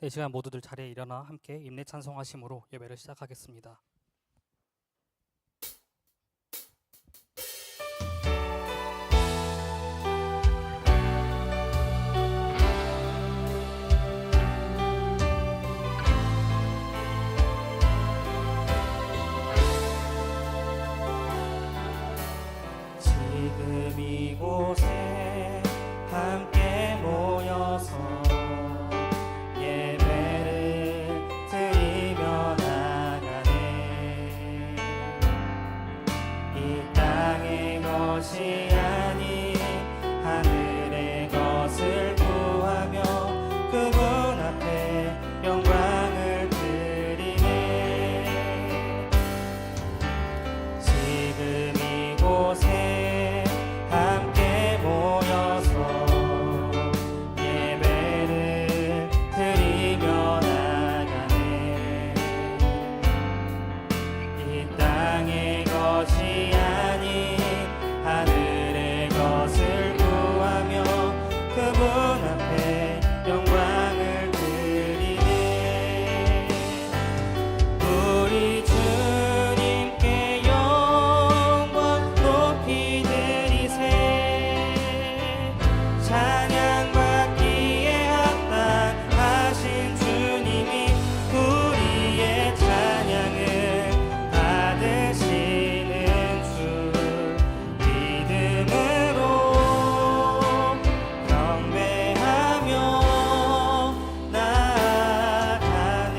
네, 이 시간 모두들 자리에 일어나 함께 임내 찬송하심으로 예배를 시작하겠습니다. 지금 이곳에 함께 모여서 예배를 드리며 나가네. 이 땅의 것이 아닌 하늘의 것을 구하며 그분 앞에 영광을 드리네. 지금 이곳에 함께 모여서 예배를 드리며 나가네. 이 땅의 것이 아닌 하늘의 것을 구하며 그분 앞에 영광을 드리네. 우리 주님께 영광 높이 드리세. 찬양받기에 합당하신 주님이 우리의 찬양을 받으시는 줄 믿음으로 경배하며 나아가네.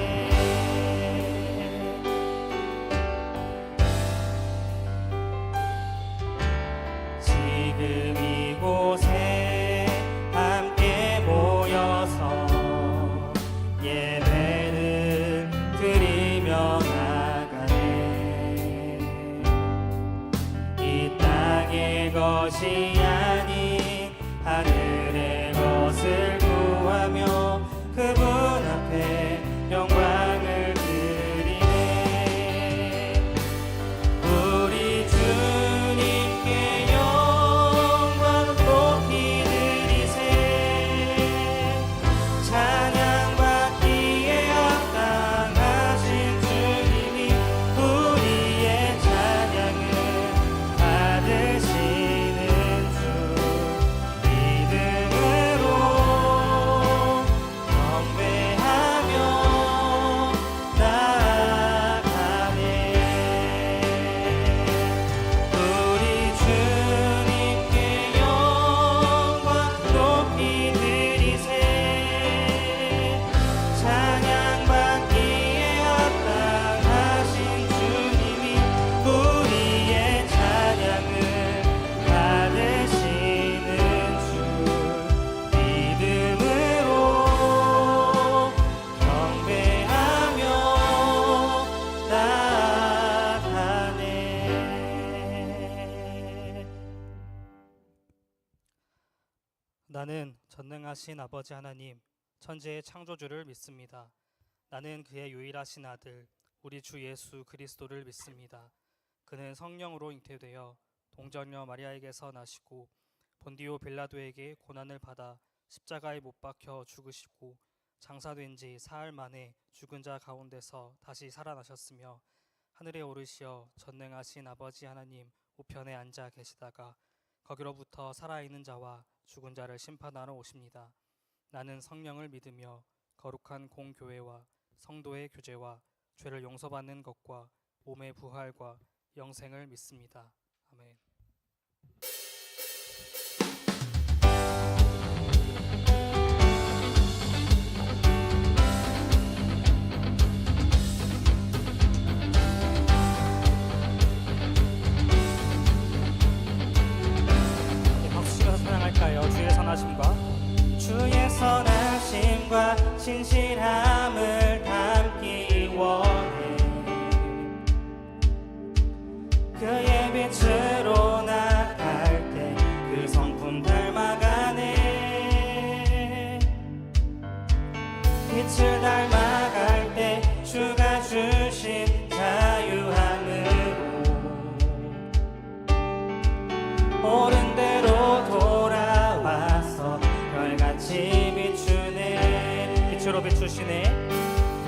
지금 이곳에 함께 모여서 예배를 드리며 나가네. 이 땅의 것이 아닌 하늘의 것을 구하며 그분 앞에 영광을 드리네. 우리 주님께 영광 높이 드리세. 찬양받기에 합당하신 주님이 우리의 찬양을 받으시는 줄 믿음으로 경배하며 나아가네. 우리 주님께 영광 높이 드리세. 찬양받기에 합당하신 주님이 우리의 찬양을 받으시는 줄 믿음으로 경배하며 나아가네. 나는 전능하신 아버지 하나님, 천지의 창조주를 믿습니다. 나는 그의 유일하신 아들, 우리 주 예수 그리스도를 믿습니다. 그는 성령으로 잉태되어 동정녀 마리아에게서 나시고 본디오 빌라도에게 고난을 받아 십자가에 못 박혀 죽으시고 장사된 지 사흘 만에 죽은 자 가운데서 다시 살아나셨으며 하늘에 오르시어 전능하신 아버지 하나님 우편에 앉아 계시다가 거기로부터 살아있는 자와 죽은 자를 심판하러 오십니다. 나는 성령을 믿으며 거룩한 공교회와 성도의 교제와 죄를 용서받는 것과 몸의 부활과 영생을 믿습니다. 아멘. 네, 박수 치면서 찬양할까요? 주의 선하심과 주의 선하심과 신실함을 담기 원해. 그의 빛으로 나갈 때 그 성품 닮아가네. 빛을 닮아갈 때 주가 주신 자유함으로 옳은 대로 돌아와서 별같이 비추네. 빛으로 비추 비추시네.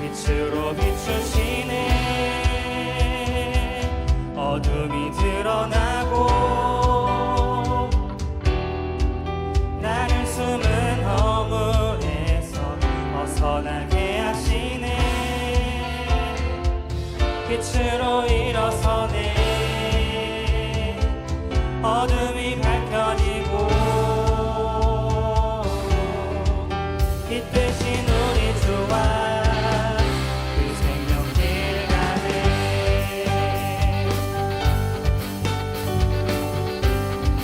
빛으로 비추시네. 어둠이 드러나고 나를 숨은 허물에서 벗어나게 하시네. 빛으로 일어서네. 어둠이 밝혀지고 빛 대신 우리 주와 그 생명길 가네.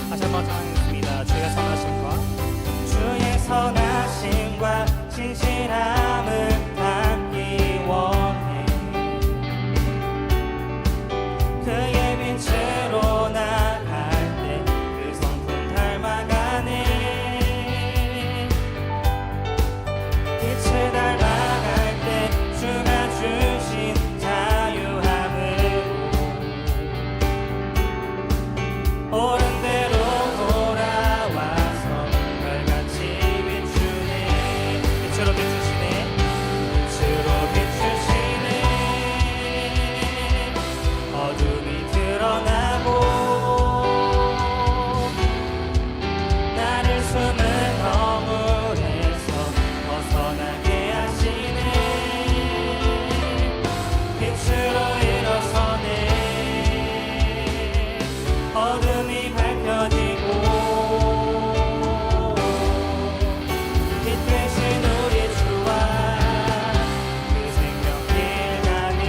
다시 한번 찬양하겠습니다. 주의 선하심과 주의 선하심과 진실함을 담기 원해. 그의 빛으로 나갈 때 그 성품 닮아가네. 빛을 닮아갈 때 주가 주신 자유함으로 옳은 대로 돌아와서 별같이 비추네. 빛으로 비추시네. 빛으로 비추시네. 어둠이 드러나고 나를 숨은 허물에서 벗어나게 하시네. 빛으로 일어서네. 어둠이 밝혀지고 빛 대신 우리 주와 그 생명길 가네.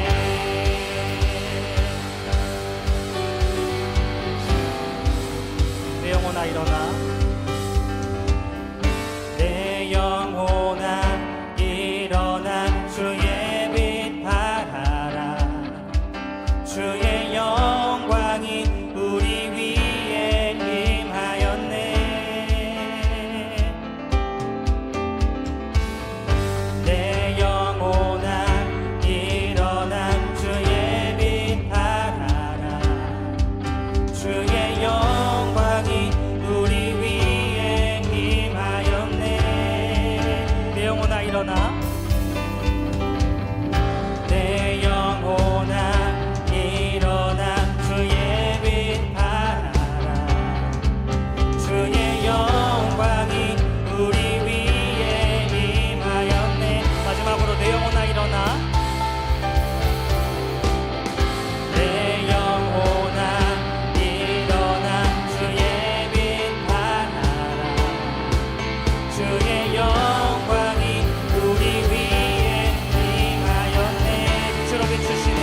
내 영혼아 일어나. 내 영혼아 일어나 주의 빛 발하라. 주의 영광이 우리 위에 임하였네. 내 영혼아 일어나 주의 빛 발하라. 주의 영광이 우리 위에 임하였네. 내 영혼아 일어나. 내 영혼아 일어나 주의 빛 발하라. 주의 영광이 우리 위에 임하였네. 마지막으로 내 영혼아 일어나. 내 영혼아 일어나 주의 빛 발하라. 주의 영광이 우리 위에 임하였네. 빛으로 비추시네.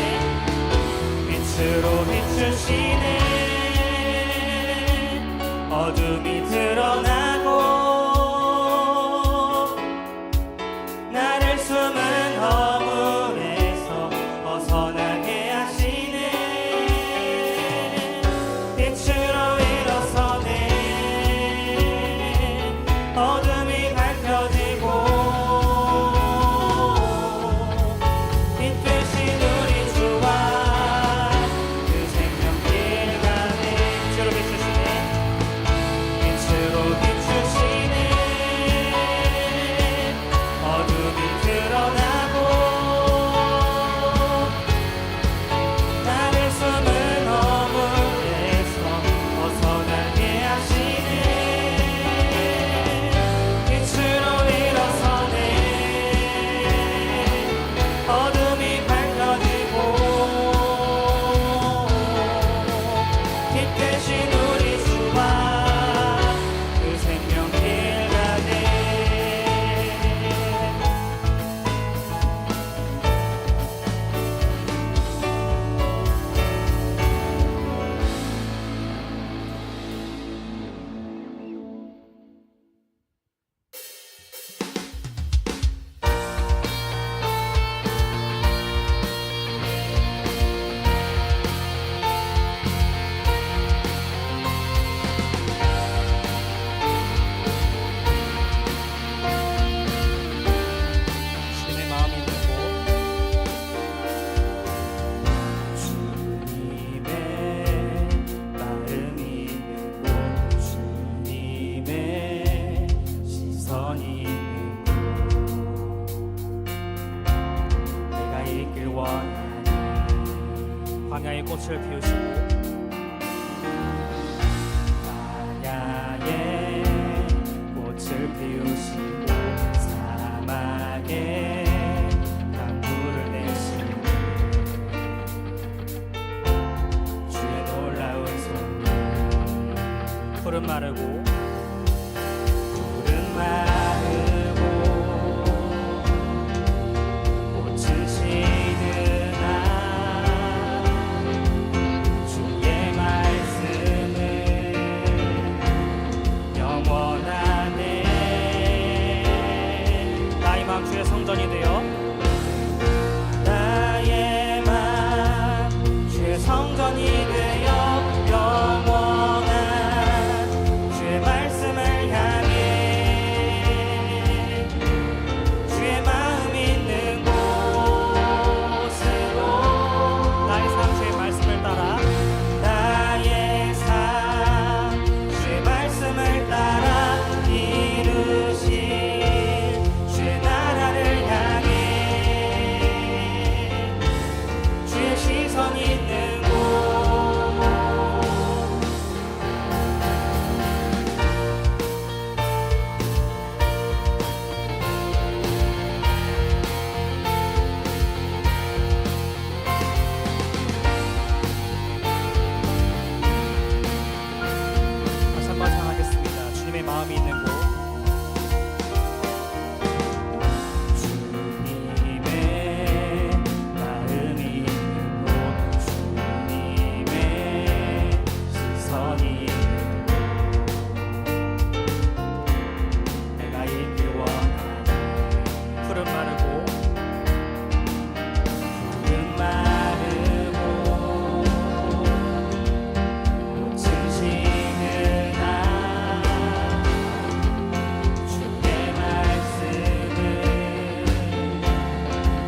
빛으로 비추시네. 어둠이 드러나고 나를 숨은 허물에서 벗어나게 하시네. 빛으로 일어서네. 어둠이 밝혀지고 빛 대신 우리 주와 그 생명길 가네. 빛으로 비추시네. 빛으로 비추시네. 푸른 마르고 푸른 마르고 꽃은 시드나 주의 말씀은 영원하네. 나의 마음 주의 성전이 되어 나의 맘 주의 성전이 되어 영원한 주의 말씀을 향해 주의 마음 있는 곳으로 나의 삶 주의 말씀을 따라 나의 삶 주의 말씀을 따라 이루신 주의 나라를 향해 주의 시선 있는 곳 다시 한번 찬양하겠습니다. 주님의 마음이 있는 곳 주님의 마음이 있는 곳 주님의 시선이 있는 곳 내가 있길 원하네. 푸른 마르고 푸른 마르고 꽃은 시드나 주의 말씀은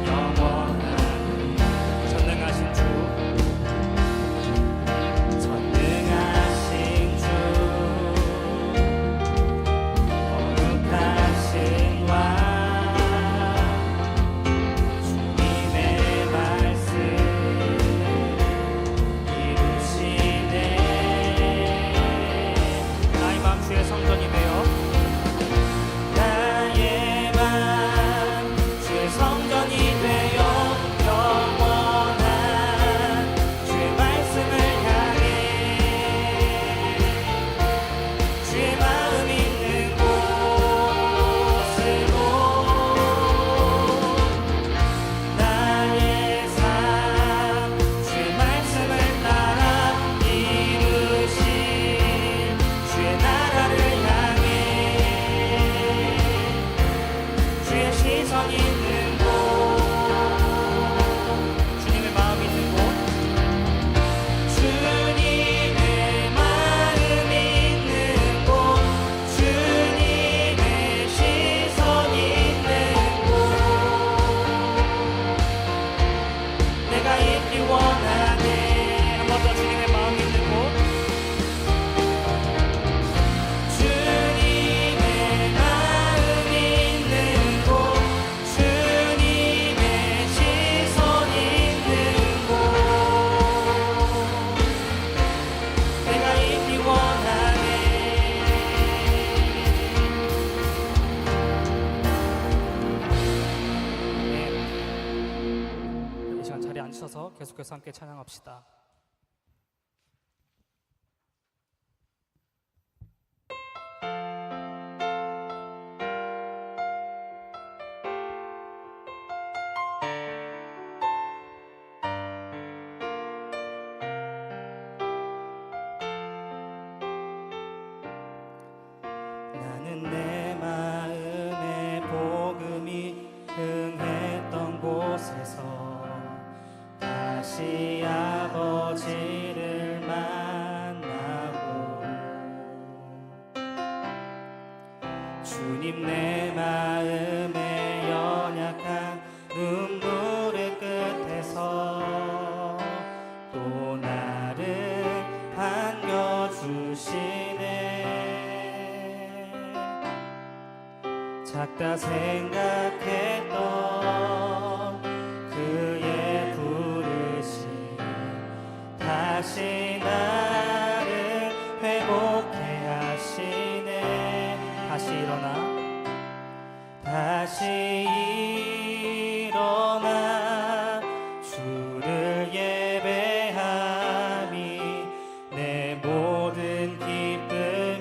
영원하니 전능하신 주 전능하신 주 거룩하신 왕 주님의 말씀 이루시네. 나의 마음 주의 성전이 되어 나의 맘 주의 성전이 되어 영원한 주의 말씀을 향해 주의 마음 있는 곳으로 나의 삶 주의 말씀을 따라 이루신 주의 나라를 향해 주의 시선 있는 곳 주님의 마음이 있는 곳 주님의 마음 있는 곳 주님의 시선 있는 곳 내가 있기 원하네. 한 번 더 주님의 마음이 있는 곳 주님의 마음 있는 곳 주님의 시선 있는 곳 내가 있기 원하네. 이 시간 자리에 앉으셔서 계속해서 함께 찬양합시다. 나는 내 마음의 복음이 흥했던 곳에서 다시 아버지를 만나고 주님 내 마음의 연약한 눈물의 끝에서 또 나를 반겨주시네. 작다 생각했던 그의 부르심 다시 나를 회복해 하시네. 다시 일어나 다시 일어나 주를 예배함이 내 모든 기쁨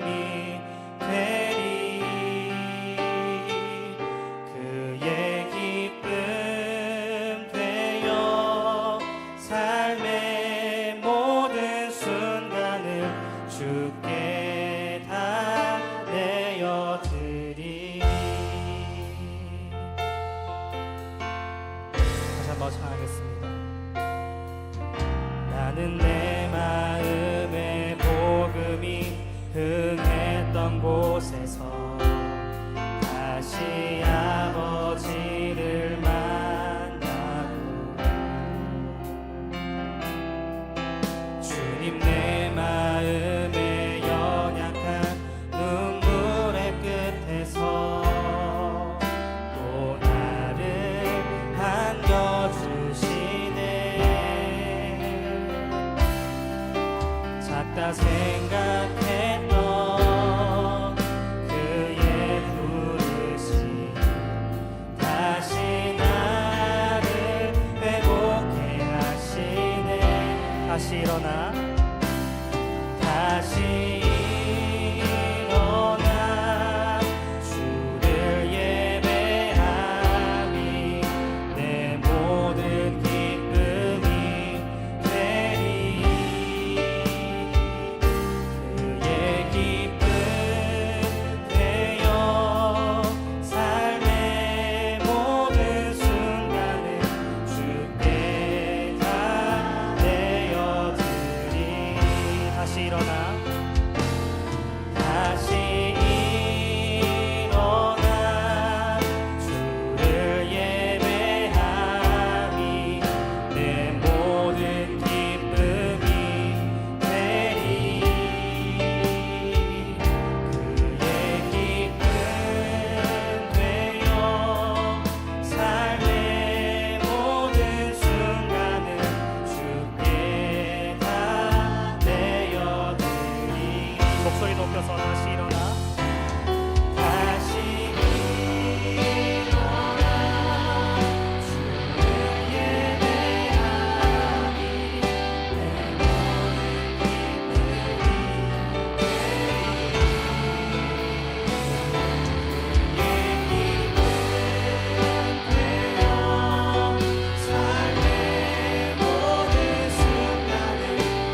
흥했던 곳에서 다시 아버지를 만나고 주님 내 마음의 연약한 눈물의 끝에서 또 나를 안겨주시네. 작다 생각했던 그의 부르심 다시 나를 회복해 하시네. 다시 일어나 다시 일어나 주를 예배함이 내 모든 기쁨이 되리. 그의 기쁨 되어 삶의 모든 순간을 주께 다 내어드리. 다시 일어나 다시 일어나 주를 예배함이 내 모든 기쁨이 되리. 그의 기쁨 되어 삶의 모든 순간을 주께 다 내어드리. 목소리 높여서 다시 일어나 다시 일어나 주를 예배하니 내 모든 기쁨이 되어 삶의 모든 순간을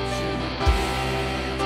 주께 다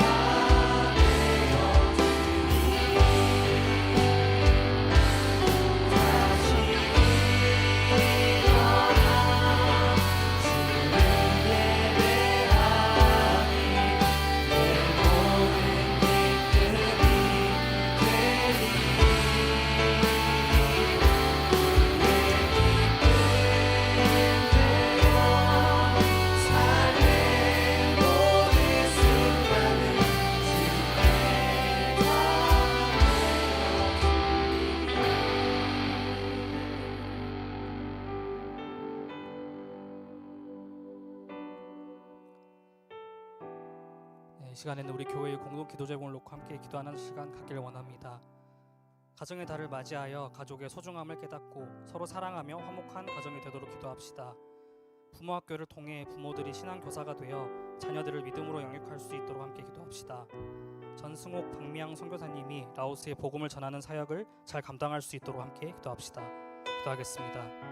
이 시간에는 우리 교회의 공동 기도 제목을 놓고 함께 기도하는 시간 갖기를 원합니다. 가정의 달을 맞이하여 가족의 소중함을 깨닫고 서로 사랑하며 화목한 가정이 되도록 기도합시다. 부모 학교를 통해 부모들이 신앙 교사가 되어 자녀들을 믿음으로 영육할 수 있도록 함께 기도합시다. 전승옥 박미양 선교사님이 라오스의 복음을 전하는 사역을 잘 감당할 수 있도록 함께 기도합시다. 기도하겠습니다.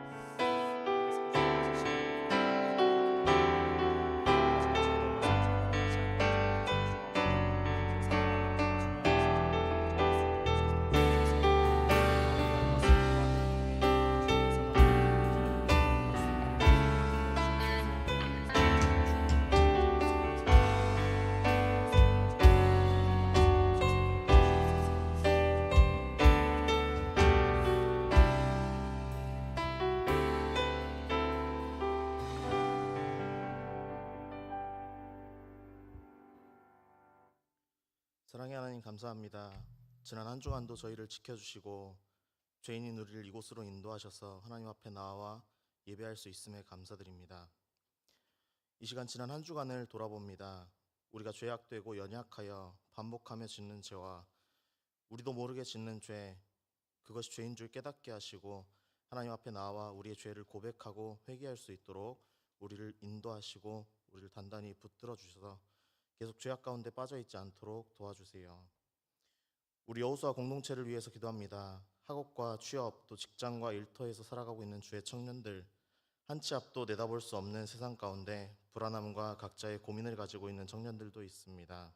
사랑의 하나님 감사합니다. 지난 한 주간도 저희를 지켜주시고 죄인인 우리를 이곳으로 인도하셔서 하나님 앞에 나와 예배할 수 있음에 감사드립니다. 이 시간 지난 한 주간을 돌아봅니다. 우리가 죄악되고 연약하여 반복하며 짓는 죄와 우리도 모르게 짓는 죄, 그것이 죄인 줄 깨닫게 하시고 하나님 앞에 나와 우리의 죄를 고백하고 회개할 수 있도록 우리를 인도하시고 우리를 단단히 붙들어 주셔서 계속 죄악 가운데 빠져있지 않도록 도와주세요. 우리 여호수아 공동체를 위해서 기도합니다. 학업과 취업, 또 직장과 일터에서 살아가고 있는 주의 청년들, 한 치 앞도 내다볼 수 없는 세상 가운데 불안함과 각자의 고민을 가지고 있는 청년들도 있습니다.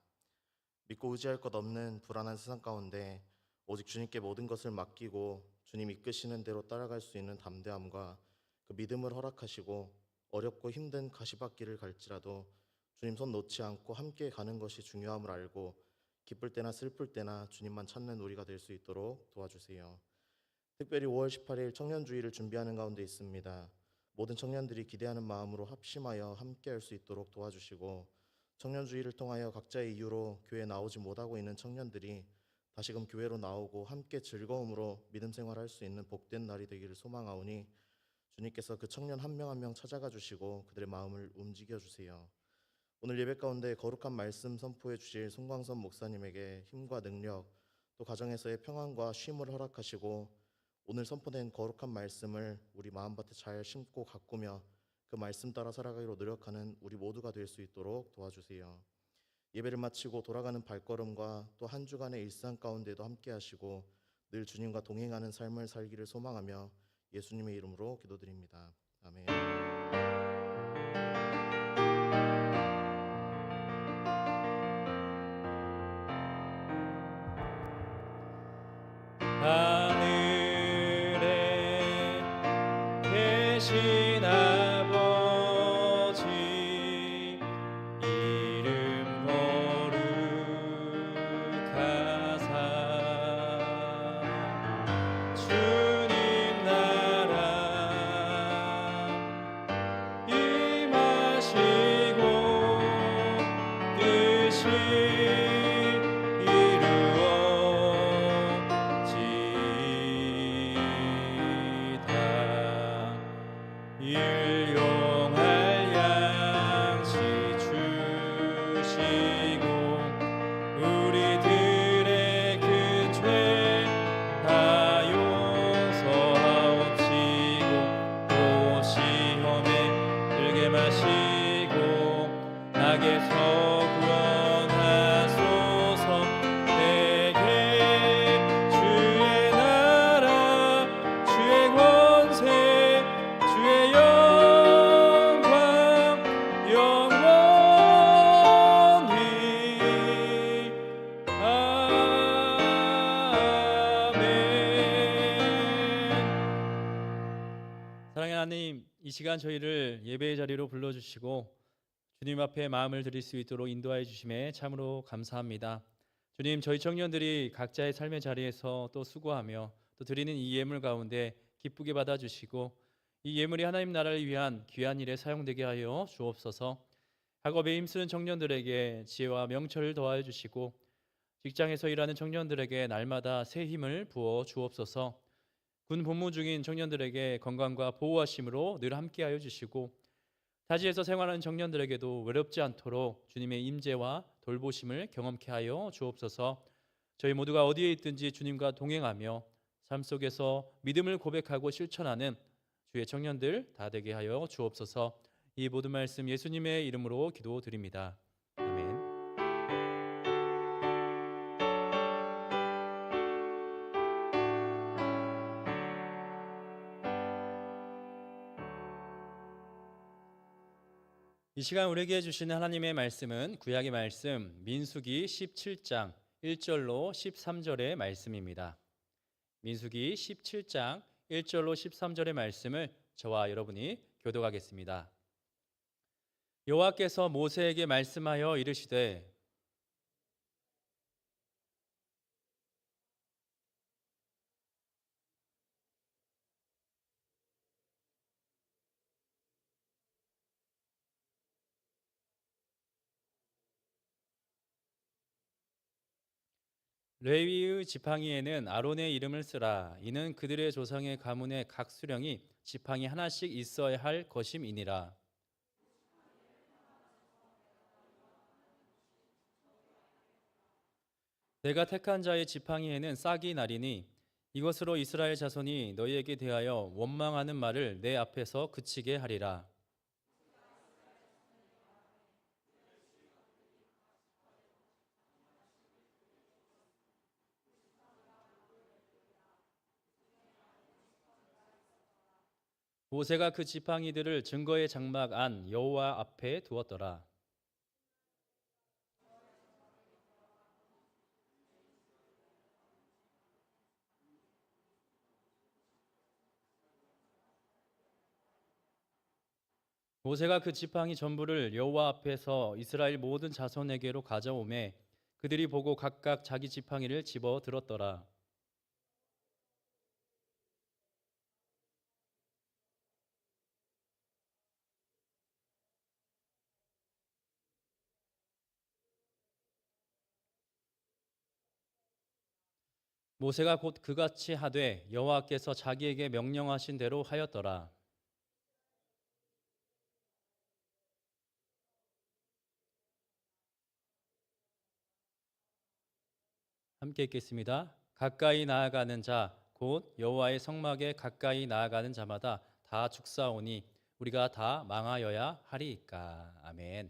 믿고 의지할 것 없는 불안한 세상 가운데 오직 주님께 모든 것을 맡기고 주님 이끄시는 대로 따라갈 수 있는 담대함과 그 믿음을 허락하시고 어렵고 힘든 가시밭길을 갈지라도 주님 손 놓지 않고 함께 가는 것이 중요함을 알고 기쁠 때나 슬플 때나 주님만 찾는 우리가 될 수 있도록 도와주세요. 특별히 5월 18일 청년주의를 준비하는 가운데 있습니다. 모든 청년들이 기대하는 마음으로 합심하여 함께할 수 있도록 도와주시고, 청년주의를 통하여 각자의 이유로 교회에 나오지 못하고 있는 청년들이 다시금 교회로 나오고 함께 즐거움으로 믿음 생활할 수 있는 복된 날이 되기를 소망하오니, 주님께서 그 청년 한 명 한 명 찾아가 주시고 그들의 마음을 움직여 주세요. 오늘 예배 가운데 거룩한 말씀 선포해 주실 송광선 목사님에게 힘과 능력, 또 가정에서의 평안과 쉼을 허락하시고, 오늘 선포된 거룩한 말씀을 우리 마음밭에 잘 심고 가꾸며 그 말씀 따라 살아가기로 노력하는 우리 모두가 될 수 있도록 도와주세요. 예배를 마치고 돌아가는 발걸음과 또 한 주간의 일상 가운데도 함께 하시고 늘 주님과 동행하는 삶을 살기를 소망하며 예수님의 이름으로 기도드립니다. 아멘. 하늘에 계신 아버지 이름 거룩하사 주님 나라 임하시고 뜻이 일용할 양식 주시고 우리들의 큰 죄 다 용서하옵시고 또 시험에 들게 마시고 악에서 구원하소서. 내게 주의 나라 주의 권세 주의 영광 영원히 아멘. 사랑하는 하나님, 이 시간 저희를 예배의 자리로 불러주시고 주님 앞에 마음을 드릴 수 있도록 인도하여 주심에 참으로 감사합니다. 주님, 저희 청년들이 각자의 삶의 자리에서 또 수고하며 또 드리는 이 예물 가운데 기쁘게 받아주시고 이 예물이 하나님 나라를 위한 귀한 일에 사용되게 하여 주옵소서. 학업에 힘쓰는 청년들에게 지혜와 명철을 더하여 주시고 직장에서 일하는 청년들에게 날마다 새 힘을 부어 주옵소서. 군 복무 중인 청년들에게 건강과 보호하심으로 늘 함께하여 주시고 타지에서 생활하는 청년들에게도 외롭지 않도록 주님의 임재와 돌보심을 경험케 하여 주옵소서. 저희 모두가 어디에 있든지 주님과 동행하며 삶 속에서 믿음을 고백하고 실천하는 주의 청년들 다 되게 하여 주옵소서. 이 모든 말씀 예수님의 이름으로 기도드립니다. 아멘. 이 시간 우리에게 주시는 하나님의 말씀은 구약의 말씀 민수기 17장 1절로 13절의 말씀입니다. 민수기 17장 1절로 13절의 말씀을 저와 여러분이 교독하겠습니다. 여호와께서 모세에게 말씀하여 이르시되 레위의 지팡이에는 아론의 이름을 쓰라. 이는 그들의 조상의 가문의 각 수령이 지팡이 하나씩 있어야 할 것임이니라. 내가 택한 자의 지팡이에는 싹이 나리니 이것으로 이스라엘 자손이 너희에게 대하여 원망하는 말을 내 앞에서 그치게 하리라. 모세가 그 지팡이들을 증거의 장막 안 여호와 앞에 두었더라. 모세가 그 지팡이 전부를 여호와 앞에서 이스라엘 모든 자손에게로 가져오매 그들이 보고 각각 자기 지팡이를 집어 들었더라. 모세가 곧 그같이 하되 여호와께서 자기에게 명령하신 대로 하였더라. 함께 읽겠습니다. 가까이 나아가는 자 곧 여호와의 성막에 가까이 나아가는 자마다 다 죽사오니 우리가 다 망하여야 하리이까. 아멘.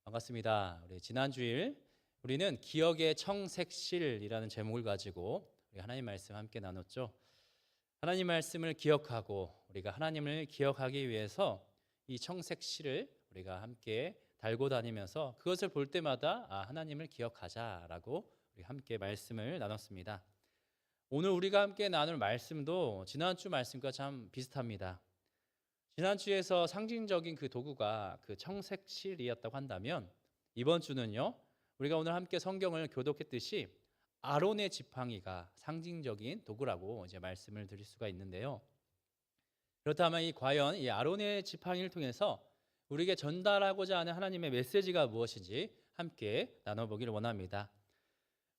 반갑습니다. 우리 지난 주일 우리는 기억의 청색실이라는 제목을 가지고 우리 하나님 말씀 함께 나눴죠. 하나님 말씀을 기억하고 우리가 하나님을 기억하기 위해서 이 청색실을 우리가 함께 달고 다니면서 그것을 볼 때마다 하나님을 기억하자라고 우리 함께 말씀을 나눴습니다. 오늘 우리가 함께 나눌 말씀도 지난주 말씀과 참 비슷합니다. 지난주에서 상징적인 그 도구가 그 청색실이었다고 한다면 이번 주는요, 우리가 오늘 함께 성경을 교독했듯이 아론의 지팡이가 상징적인 도구라고 이제 말씀을 드릴 수가 있는데요. 그렇다면 과연 이 아론의 지팡이를 통해서 우리에게 전달하고자 하는 하나님의 메시지가 무엇인지 함께 나눠보기를 원합니다.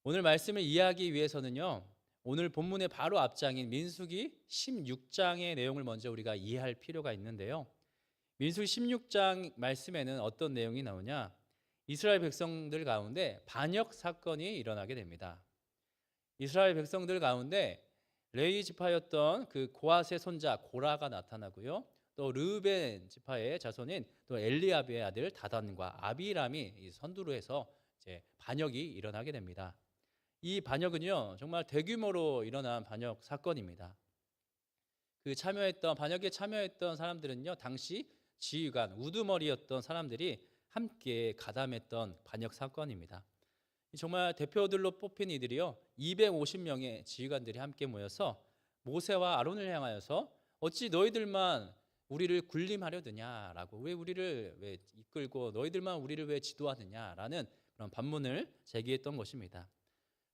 오늘 말씀을 이해하기 위해서는요, 오늘 본문의 바로 앞장인 민수기 16장의 내용을 먼저 우리가 이해할 필요가 있는데요. 민수기 16장 말씀에는 어떤 내용이 나오냐? 이스라엘 백성들 가운데 반역 사건이 일어나게 됩니다. 이스라엘 백성들 가운데 레위 지파였던 그 고핫의 손자 고라가 나타나고요. 또 르우벤 지파의 자손인 또 엘리압의 아들 다단과 아비람이 선두로 해서 이제 반역이 일어나게 됩니다. 이 반역은요, 정말 대규모로 일어난 반역 사건입니다. 그 반역에 참여했던 사람들은요, 당시 지휘관 우두머리였던 사람들이 함께 가담했던 반역 사건입니다. 정말 대표들로 뽑힌 이들이요, 250명의 지휘관들이 함께 모여서 모세와 아론을 향하여서 어찌 너희들만 우리를 군림하려 드냐라고, 왜 우리를 왜 이끌고 너희들만 우리를 왜 지도하느냐라는 그런 반문을 제기했던 것입니다.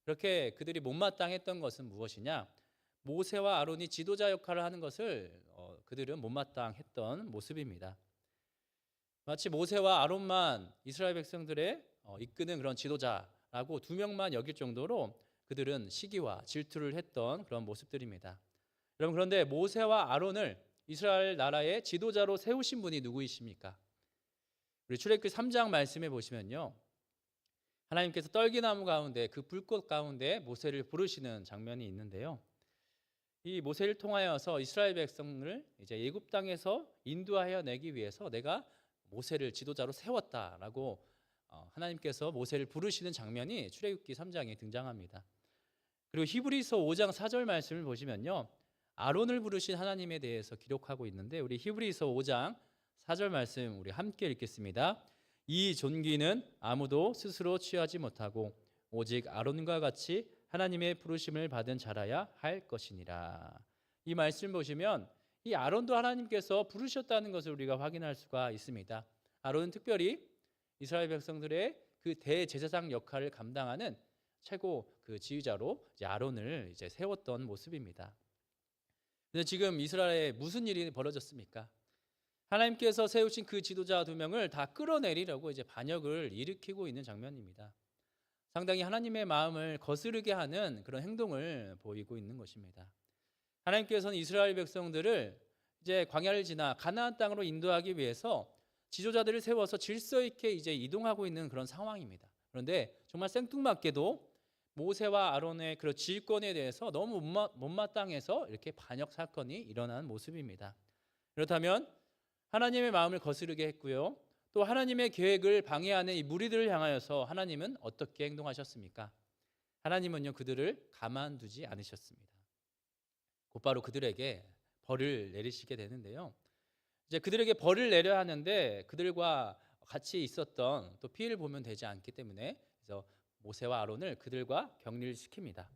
그렇게 그들이 못마땅했던 것은 무엇이냐? 모세와 아론이 지도자 역할을 하는 것을 그들은 못마땅했던 모습입니다. 마치 모세와 아론만 이스라엘 백성들의 이끄는 그런 지도자라고 두 명만 여길 정도로 그들은 시기와 질투를 했던 그런 모습들입니다. 여러분, 그런데 모세와 아론을 이스라엘 나라의 지도자로 세우신 분이 누구이십니까? 우리 출애굽기 3장 말씀에 보시면요, 하나님께서 떨기나무 가운데 그 불꽃 가운데 모세를 부르시는 장면이 있는데요. 이 모세를 통하여서 이스라엘 백성을 이제 애굽 땅에서 인도하여 내기 위해서 내가 모세를 지도자로 세웠다라고 하나님께서 모세를 부르시는 장면이 출애굽기 3장에 등장합니다. 그리고 히브리서 5장 4절 말씀을 보시면요, 아론을 부르신 하나님에 대해서 기록하고 있는데 우리 히브리서 5장 4절 말씀 우리 함께 읽겠습니다. 이 존귀는 아무도 스스로 취하지 못하고 오직 아론과 같이 하나님의 부르심을 받은 자라야 할 것이니라. 이 말씀 보시면 이 아론도 하나님께서 부르셨다는 것을 우리가 확인할 수가 있습니다. 아론은 특별히 이스라엘 백성들의 그 대제사장 역할을 감당하는 최고 그 지휘자로 이제 아론을 이제 세웠던 모습입니다. 근데 지금 이스라엘에 무슨 일이 벌어졌습니까? 하나님께서 세우신 그 지도자 두 명을 다 끌어내리려고 이제 반역을 일으키고 있는 장면입니다. 상당히 하나님의 마음을 거스르게 하는 그런 행동을 보이고 있는 것입니다. 하나님께서는 이스라엘 백성들을 이제 광야를 지나 가나안 땅으로 인도하기 위해서 지도자들을 세워서 질서 있게 이제 이동하고 있는 그런 상황입니다. 그런데 정말 생뚱맞게도 모세와 아론의 그런 지휘권에 대해서 너무 못마땅해서 이렇게 반역 사건이 일어난 모습입니다. 그렇다면 하나님의 마음을 거스르게 했고요, 또 하나님의 계획을 방해하는 이 무리들을 향하여서 하나님은 어떻게 행동하셨습니까? 하나님은요, 그들을 가만두지 않으셨습니다. 곧바로 그들에게 벌을 내리시게 되는데요, 이제 그들에게 벌을 내려야 하는데 그들과 같이 있었던 또 피해를 보면 되지 않기 때문에 그래서 모세와 아론을 그들과 격리를 시킵니다.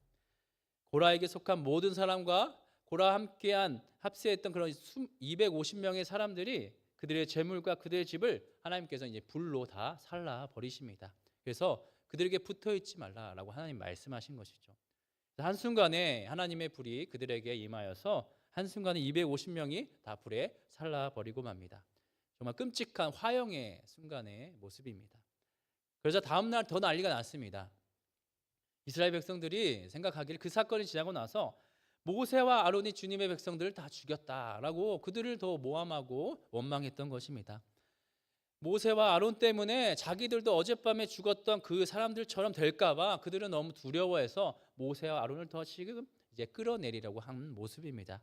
고라에게 속한 모든 사람과 고라와 함께한 합세했던 그런 250명의 사람들이 그들의 재물과 그들의 집을 하나님께서 이제 불로 다 살라 버리십니다. 그래서 그들에게 붙어 있지 말라라고 하나님 말씀하신 것이죠. 한순간에 하나님의 불이 그들에게 임하여서 한순간에 250명이 다 불에 살라버리고 맙니다. 정말 끔찍한 화형의 순간의 모습입니다. 그러자 다음 날 더 난리가 났습니다. 이스라엘 백성들이 생각하기를 그 사건이 지나고 나서 모세와 아론이 주님의 백성들을 다 죽였다라고 그들을 더 모함하고 원망했던 것입니다. 모세와 아론 때문에 자기들도 어젯밤에 죽었던 그 사람들처럼 될까봐 그들은 너무 두려워해서 모세와 아론을 더 지금 이제 끌어내리려고 한 모습입니다.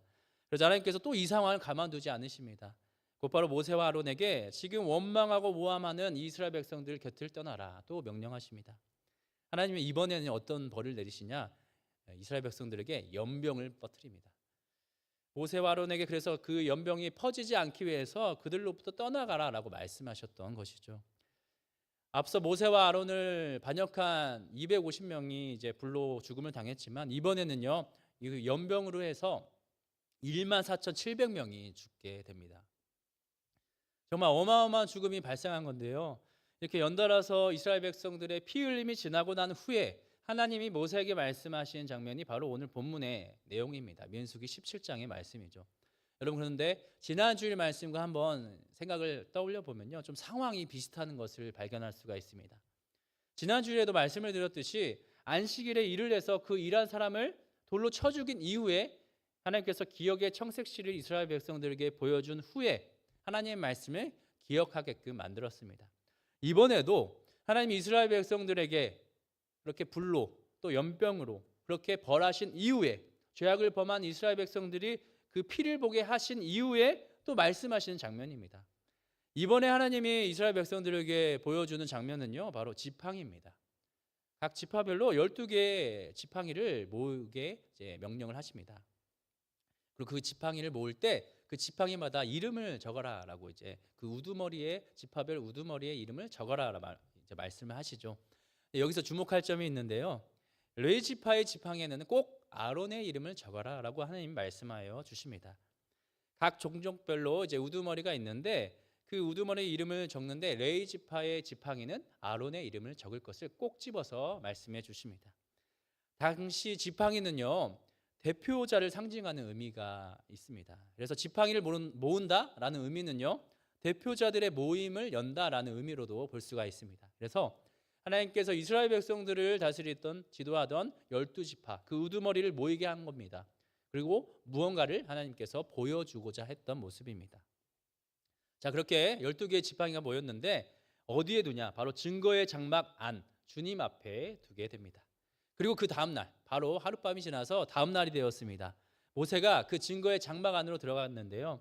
그래서 하나님께서 또 이 상황을 가만두지 않으십니다. 곧바로 모세와 아론에게 지금 원망하고 모함하는 이스라엘 백성들 곁을 떠나라 또 명령하십니다. 하나님은 이번에는 어떤 벌을 내리시냐? 이스라엘 백성들에게 연병을 퍼뜨립니다. 모세와 아론에게 그래서 그 연병이 퍼지지 않기 위해서 그들로부터 떠나가라라고 말씀하셨던 것이죠. 앞서 모세와 아론을 반역한 250명이 이제 불로 죽음을 당했지만 이번에는요, 이 연병으로 해서 14,700명이 죽게 됩니다. 정말 어마어마한 죽음이 발생한 건데요. 이렇게 연달아서 이스라엘 백성들의 피 흘림이 지나고 난 후에 하나님이 모세에게 말씀하신 장면이 바로 오늘 본문의 내용입니다. 민수기 17장의 말씀이죠. 여러분, 그런데 지난 주일 말씀과 한번 생각을 떠올려 보면요, 좀 상황이 비슷한 것을 발견할 수가 있습니다. 지난 주일에도 말씀을 드렸듯이 안식일에 일을 해서 그 일한 사람을 돌로 쳐 죽인 이후에 하나님께서 기억의 청색실을 이스라엘 백성들에게 보여준 후에 하나님의 말씀을 기억하게끔 만들었습니다. 이번에도 하나님 이스라엘 백성들에게 그렇게 불로 또 연병으로 그렇게 벌하신 이후에 죄악을 범한 이스라엘 백성들이 그 피를 보게 하신 이후에 또 말씀하시는 장면입니다. 이번에 하나님이 이스라엘 백성들에게 보여주는 장면은요, 바로 지팡이입니다. 각 지파별로 12개의 지팡이를 모으게 이제 명령을 하십니다. 그리고 그 지팡이를 모을 때 그 지팡이마다 이름을 적어라라고 이제 그 우두머리에 지파별 우두머리에 이름을 적어라 이제 말씀을 하시죠. 여기서 주목할 점이 있는데요. 레위 지파의 지팡이에는 꼭 아론의 이름을 적어라라고 하나님 말씀하여 주십니다. 각 종족별로 이제 우두머리가 있는데 그 우두머리 이름을 적는데 레위 지파의 지팡이는 아론의 이름을 적을 것을 꼭 집어서 말씀해 주십니다. 당시 지팡이는요, 대표자를 상징하는 의미가 있습니다. 그래서 지팡이를 모은다라는 의미는요, 대표자들의 모임을 연다라는 의미로도 볼 수가 있습니다. 그래서 하나님께서 이스라엘 백성들을 다스리던 지도하던 12지파 그 우두머리를 모이게 한 겁니다. 그리고 무언가를 하나님께서 보여주고자 했던 모습입니다. 자, 그렇게 12개의 지팡이가 모였는데 어디에 두냐? 바로 증거의 장막 안 주님 앞에 두게 됩니다. 그리고 그 다음 날, 바로 하룻밤이 지나서 다음 날이 되었습니다. 모세가 그 증거의 장막 안으로 들어갔는데요,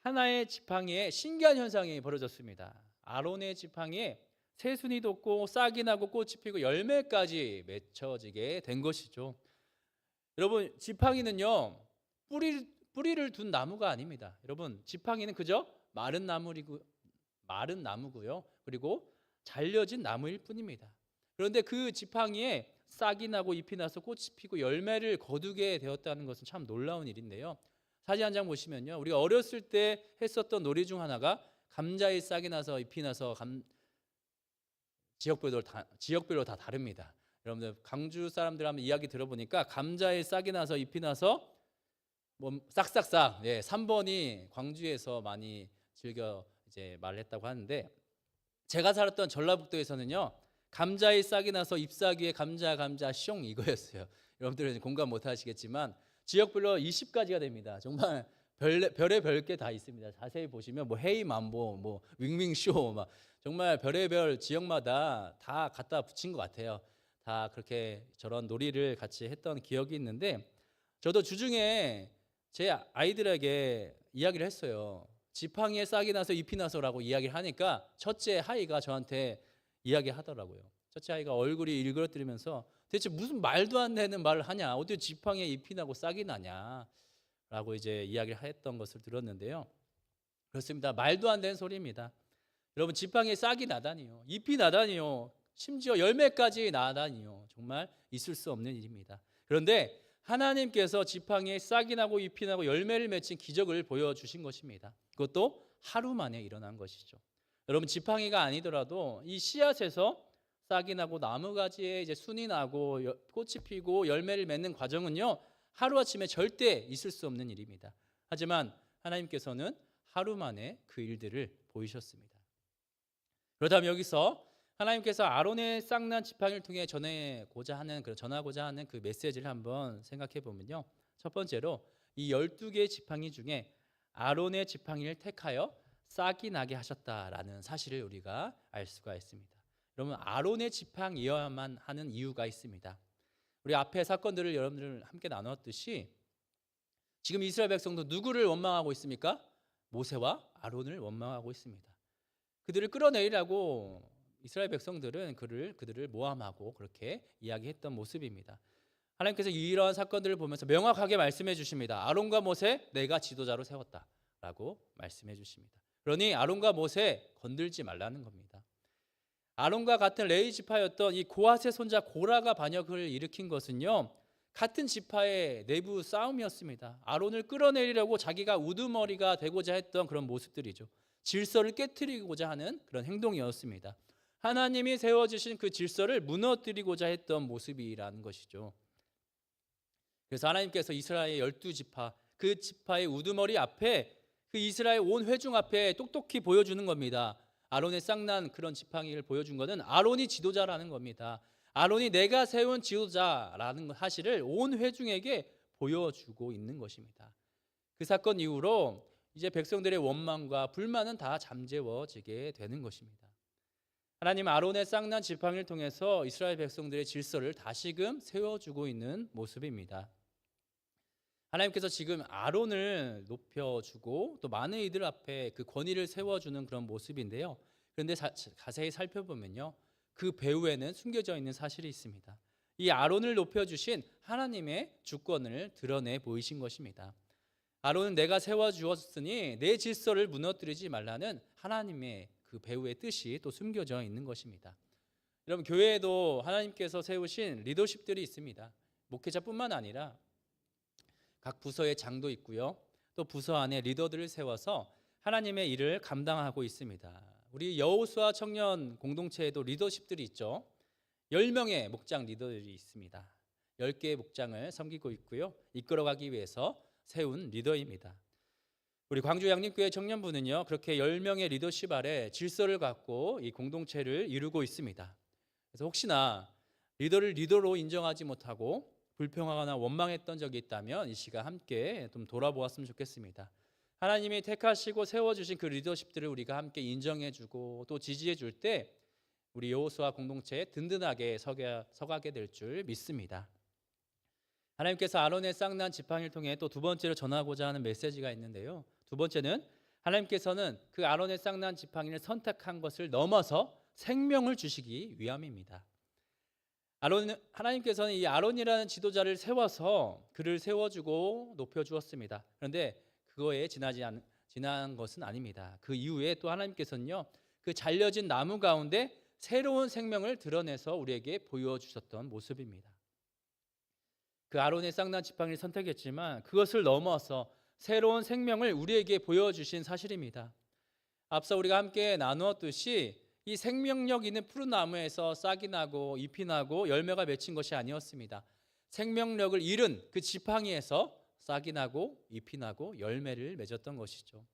하나의 지팡이에 신기한 현상이 벌어졌습니다. 아론의 지팡이에 새순이 돋고 싹이 나고 꽃이 피고 열매까지 맺혀지게 된 것이죠. 여러분, 지팡이는요, 뿌리를 둔 나무가 아닙니다. 여러분, 지팡이는 그저 마른 나무고요. 그리고 잘려진 나무일 뿐입니다. 그런데 그 지팡이에 싹이 나고 잎이 나서 꽃이 피고 열매를 거두게 되었다는 것은 참 놀라운 일인데요. 사진 한 장 보시면요, 우리가 어렸을 때 했었던 놀이 중 하나가 감자에 싹이 나서 잎이 나서 지역별로 다 다릅니다. 여러분들 광주 사람들 한번 이야기 들어보니까 감자에 싹이 나서 잎이 나서 뭐 싹싹싹, 3번이 광주에서 많이 즐겨 이제 말했다고 하는데, 제가 살았던 전라북도에서는요, 감자에 싹이 나서 잎사귀에 감자 숑 이거였어요. 여러분들은 공감 못 하시겠지만 지역별로 20가지가 됩니다. 정말 별의 게 다 있습니다. 자세히 보시면 뭐 헤이만보, 뭐 윙윙쇼, 막 정말 별의별 지역마다 다 갖다 붙인 것 같아요. 다 그렇게 저런 놀이를 같이 했던 기억이 있는데, 저도 주중에 제 아이들에게 이야기를 했어요. 지팡이에 싹이 나서 잎이 나서라고 이야기를 하니까 첫째 하이가 저한테 이야기하더라고요. 첫째 아이가 얼굴이 일그러뜨리면서 대체 무슨 말도 안 되는 말을 하냐, 어떻게 지팡이에 잎이 나고 싹이 나냐 라고 이제 이야기를 했던 것을 들었는데요. 그렇습니다. 말도 안 되는 소리입니다. 여러분, 지팡이에 싹이 나다니요, 잎이 나다니요, 심지어 열매까지 나다니요, 정말 있을 수 없는 일입니다. 그런데 하나님께서 지팡이에 싹이 나고 잎이 나고 열매를 맺힌 기적을 보여주신 것입니다. 그것도 하루 만에 일어난 것이죠. 여러분, 지팡이가 아니더라도 이 씨앗에서 싹이 나고 나무가지에 이제 순이 나고 꽃이 피고 열매를 맺는 과정은요, 하루아침에 절대 있을 수 없는 일입니다. 하지만 하나님께서는 하루 만에 그 일들을 보이셨습니다. 그렇다면 여기서 하나님께서 아론의 쌍난 지팡이를 통해 전하고자 하는 그 메시지를 한번 생각해 보면요, 첫 번째로 이 12개의 지팡이 중에 아론의 지팡이를 택하여 싹이 나게 하셨다라는 사실을 우리가 알 수가 있습니다. 여러분, 아론의 지팡이여야만 하는 이유가 있습니다. 우리 앞에 사건들을 여러분들 함께 나눴듯이 지금 이스라엘 백성도 누구를 원망하고 있습니까? 모세와 아론을 원망하고 있습니다. 그들을 끌어내리라고 이스라엘 백성들은 그들을 모함하고 그렇게 이야기했던 모습입니다. 하나님께서 이러한 사건들을 보면서 명확하게 말씀해 주십니다. 아론과 모세 내가 지도자로 세웠다라고 말씀해 주십니다. 그러니 아론과 모세 건들지 말라는 겁니다. 아론과 같은 레위 지파였던 이 고핫의 손자 고라가 반역을 일으킨 것은요, 같은 지파의 내부 싸움이었습니다. 아론을 끌어내리려고 자기가 우두머리가 되고자 했던 그런 모습들이죠. 질서를 깨트리고자 하는 그런 행동이었습니다. 하나님이 세워주신 그 질서를 무너뜨리고자 했던 모습이라는 것이죠. 그래서 하나님께서 이스라엘 12지파, 그 지파의 우두머리 앞에, 그 이스라엘 온 회중 앞에 똑똑히 보여주는 겁니다. 아론의 쌍난 그런 지팡이를 보여준 것은 아론이 지도자라는 겁니다. 아론이 내가 세운 지도자라는 사실을 온 회중에게 보여주고 있는 것입니다. 그 사건 이후로 이제 백성들의 원망과 불만은 다 잠재워지게 되는 것입니다. 하나님 아론의 쌍난 지팡이를 통해서 이스라엘 백성들의 질서를 다시금 세워주고 있는 모습입니다. 하나님께서 지금 아론을 높여주고 또 많은 이들 앞에 그 권위를 세워주는 그런 모습인데요. 그런데 자세히 살펴보면요, 그 배후에는 숨겨져 있는 사실이 있습니다. 이 아론을 높여주신 하나님의 주권을 드러내 보이신 것입니다. 아론은 내가 세워주었으니 내 질서를 무너뜨리지 말라는 하나님의 그 배후의 뜻이 또 숨겨져 있는 것입니다. 여러분, 교회에도 하나님께서 세우신 리더십들이 있습니다. 목회자뿐만 아니라 각 부서의 장도 있고요, 또 부서 안에 리더들을 세워서 하나님의 일을 감당하고 있습니다. 우리 여호수아 청년 공동체에도 리더십들이 있죠. 10명의 목장 리더들이 있습니다. 10개의 목장을 섬기고 있고요, 이끌어가기 위해서 세운 리더입니다. 우리 광주 양림교회 청년부는요, 그렇게 10명의 리더십 아래 질서를 갖고 이 공동체를 이루고 있습니다. 그래서 혹시나 리더를 리더로 인정하지 못하고 불평하거나 원망했던 적이 있다면 이 시간 함께 좀 돌아보았으면 좋겠습니다. 하나님이 택하시고 세워주신 그 리더십들을 우리가 함께 인정해주고 또 지지해줄 때 우리 여호수아 공동체에 든든하게 서가게 될 줄 믿습니다. 하나님께서 아론의 쌍난 지팡이를 통해 또 두 번째로 전하고자 하는 메시지가 있는데요, 두 번째는 하나님께서는 그 아론의 쌍난 지팡이를 선택한 것을 넘어서 생명을 주시기 위함입니다. 하나님께서는 이 아론이라는 지도자를 세워서 그를 세워주고 높여주었습니다. 그런데 그거에 지난 것은 아닙니다. 그 이후에 또 하나님께서는요, 그 잘려진 나무 가운데 새로운 생명을 드러내서 우리에게 보여주셨던 모습입니다. 그 아론의 쌍난 지팡이를 선택했지만 그것을 넘어서 새로운 생명을 우리에게 보여주신 사실입니다. 앞서 우리가 함께 나누었듯이 이 생명력 있는 푸른 나무에서 싹이 나고 잎이 나고 열매가 맺힌 것이 아니었습니다. 생명력을 잃은 그 지팡이에서 싹이 나고 잎이 나고 열매를 맺었던 것이죠.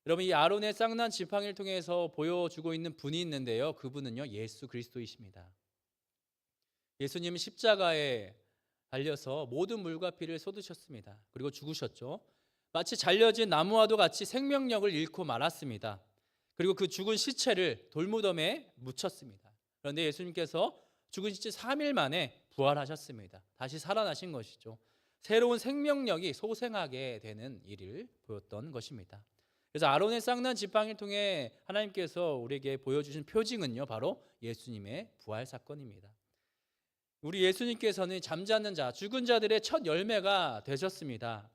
여러분, 이 아론의 쌍난 지팡이를 통해서 보여주고 있는 분이 있는데요, 그분은요, 예수 그리스도이십니다. 예수님은 십자가에 달려서 모든 물과 피를 쏟으셨습니다. 그리고 죽으셨죠. 마치 잘려진 나무와도 같이 생명력을 잃고 말았습니다. 그리고 그 죽은 시체를 돌무덤에 묻혔습니다. 그런데 예수님께서 죽은 시체 3일 만에 부활하셨습니다. 다시 살아나신 것이죠. 새로운 생명력이 소생하게 되는 일을 보였던 것입니다. 그래서 아론의 쌍난 지팡이를 통해 하나님께서 우리에게 보여주신 표징은요, 바로 예수님의 부활 사건입니다. 우리 예수님께서는 잠자는 자, 죽은 자들의 첫 열매가 되셨습니다.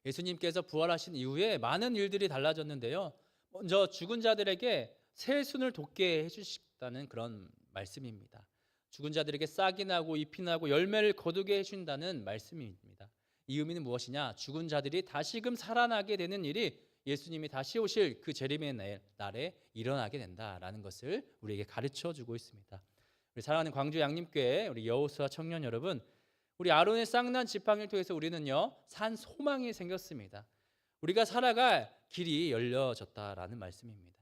예수님께서 부활하신 이후에 많은 일들이 달라졌는데요, 먼저 죽은 자들에게 새 순을 돋게 해주셨다는 그런 말씀입니다. 죽은 자들에게 싹이 나고 잎이 나고 열매를 거두게 해준다는 말씀입니다. 이 의미는 무엇이냐? 죽은 자들이 다시금 살아나게 되는 일이 예수님이 다시 오실 그 재림의 날에 일어나게 된다라는 것을 우리에게 가르쳐 주고 있습니다. 우리 사랑하는 광주 양림교회 우리 여호수아 청년 여러분, 우리 아론의 쌍난 지팡이를 통해서 우리는요 산 소망이 생겼습니다. 우리가 살아갈 길이 열려졌다라는 말씀입니다.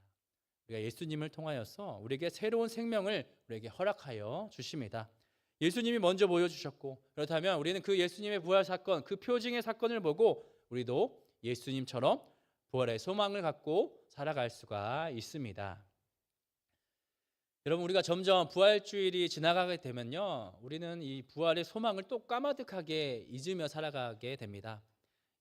우리가 예수님을 통하여서 우리에게 새로운 생명을 우리에게 허락하여 주십니다. 예수님이 먼저 보여주셨고, 그렇다면 우리는 그 예수님의 부활 사건, 그 표징의 사건을 보고 우리도 예수님처럼 부활의 소망을 갖고 살아갈 수가 있습니다. 여러분, 우리가 점점 부활주일이 지나가게 되면요 우리는 이 부활의 소망을 또 까마득하게 잊으며 살아가게 됩니다.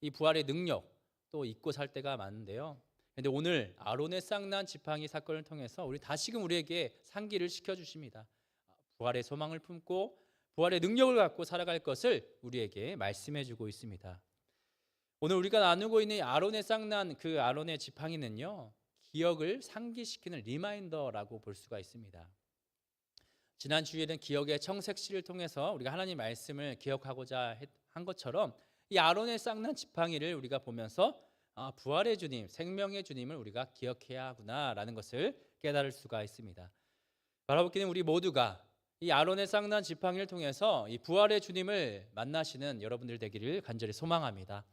이 부활의 능력 또 잊고 살 때가 많은데요, 그런데 오늘 아론의 쌍난 지팡이 사건을 통해서 우리 다시금 우리에게 상기를 시켜주십니다. 부활의 소망을 품고 부활의 능력을 갖고 살아갈 것을 우리에게 말씀해 주고 있습니다. 오늘 우리가 나누고 있는 아론의 쌍난, 그 아론의 지팡이는요 기억을 상기시키는 리마인더라고 볼 수가 있습니다. 지난 주일은 기억의 청색시를 통해서 우리가 하나님 말씀을 기억하고자 한 것처럼 이 아론의 쌍난 지팡이를 우리가 보면서 부활의 주님, 생명의 주님을 우리가 기억해야 하구나라는 것을 깨달을 수가 있습니다. 바라보기는 우리 모두가 이 아론의 쌍난 지팡이를 통해서 이 부활의 주님을 만나시는 여러분들 되기를 간절히 소망합니다.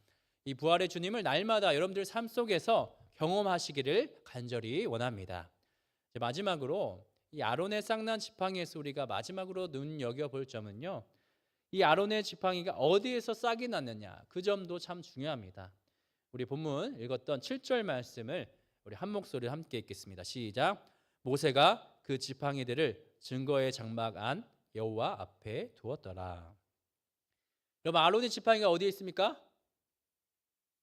이 부활의 주님을 날마다 여러분들 삶 속에서 경험하시기를 간절히 원합니다. 마지막으로 이 아론의 쌍난 지팡이에서 우리가 마지막으로 눈여겨볼 점은요, 이 아론의 지팡이가 어디에서 싹이 났느냐, 그 점도 참 중요합니다. 우리 본문 읽었던 7절 말씀을 우리 한 목소리로 함께 읽겠습니다. 시작. 모세가 그 지팡이들을 증거의 장막 안 여호와 앞에 두었더라. 여러분, 아론의 지팡이가 어디에 있습니까?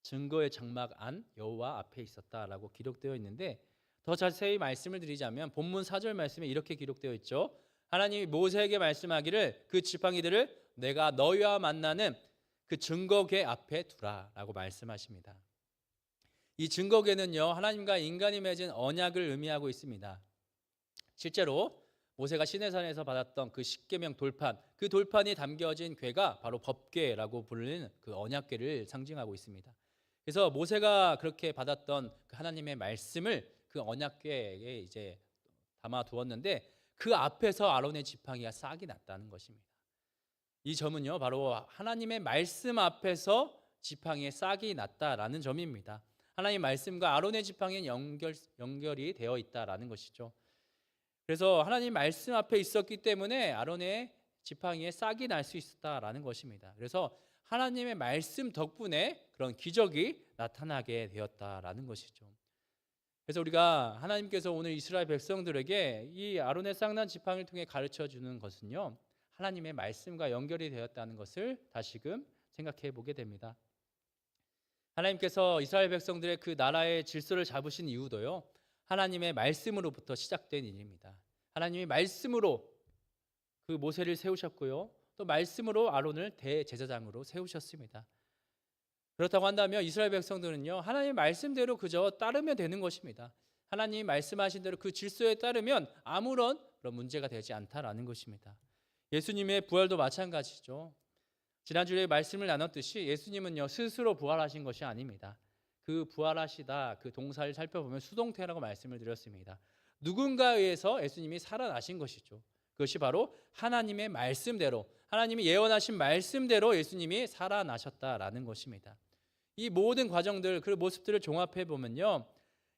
증거의 장막 안 여호와 앞에 있었다라고 기록되어 있는데, 더 자세히 말씀을 드리자면 본문 4절 말씀에 이렇게 기록되어 있죠. 하나님이 모세에게 말씀하기를 그 지팡이들을 내가 너희와 만나는 그 증거궤 앞에 두라라고 말씀하십니다. 이 증거궤는요 하나님과 인간이 맺은 언약을 의미하고 있습니다. 실제로 모세가 시내산에서 받았던 그 십계명 돌판, 그 돌판이 담겨진 궤가 바로 법궤라고 부르는 그 언약궤를 상징하고 있습니다. 그래서 모세가 그렇게 받았던 그 하나님의 말씀을 그 언약궤에 이제 담아 두었는데, 그 앞에서 아론의 지팡이가 싹이 났다는 것입니다. 이 점은요 바로 하나님의 말씀 앞에서 지팡이에 싹이 났다라는 점입니다. 하나님의 말씀과 아론의 지팡이는 연결이 되어 있다라는 것이죠. 그래서 하나님 말씀 앞에 있었기 때문에 아론의 지팡이에 싹이 날 수 있었다라는 것입니다. 그래서 하나님의 말씀 덕분에 그런 기적이 나타나게 되었다라는 것이죠. 그래서 우리가 하나님께서 오늘 이스라엘 백성들에게 이 아론의 쌍난 지팡이를 통해 가르쳐 주는 것은요, 하나님의 말씀과 연결이 되었다는 것을 다시금 생각해 보게 됩니다. 하나님께서 이스라엘 백성들의 그 나라의 질서를 잡으신 이유도요, 하나님의 말씀으로부터 시작된 일입니다. 하나님이 말씀으로 그 모세를 세우셨고요, 또 말씀으로 아론을 대제사장으로 세우셨습니다. 그렇다고 한다면 이스라엘 백성들은요 하나님의 말씀대로 그저 따르면 되는 것입니다. 하나님이 말씀하신 대로 그 질서에 따르면 아무런 그런 문제가 되지 않다라는 것입니다. 예수님의 부활도 마찬가지죠. 지난주에 말씀을 나눴듯이 예수님은요 스스로 부활하신 것이 아닙니다. 그 부활하시다 그 동사를 살펴보면 수동태라고 말씀을 드렸습니다. 누군가에 의해서 예수님이 살아나신 것이죠. 그것이 바로 하나님의 말씀대로, 하나님이 예언하신 말씀대로 예수님이 살아나셨다라는 것입니다. 이 모든 과정들, 그 모습들을 종합해 보면요,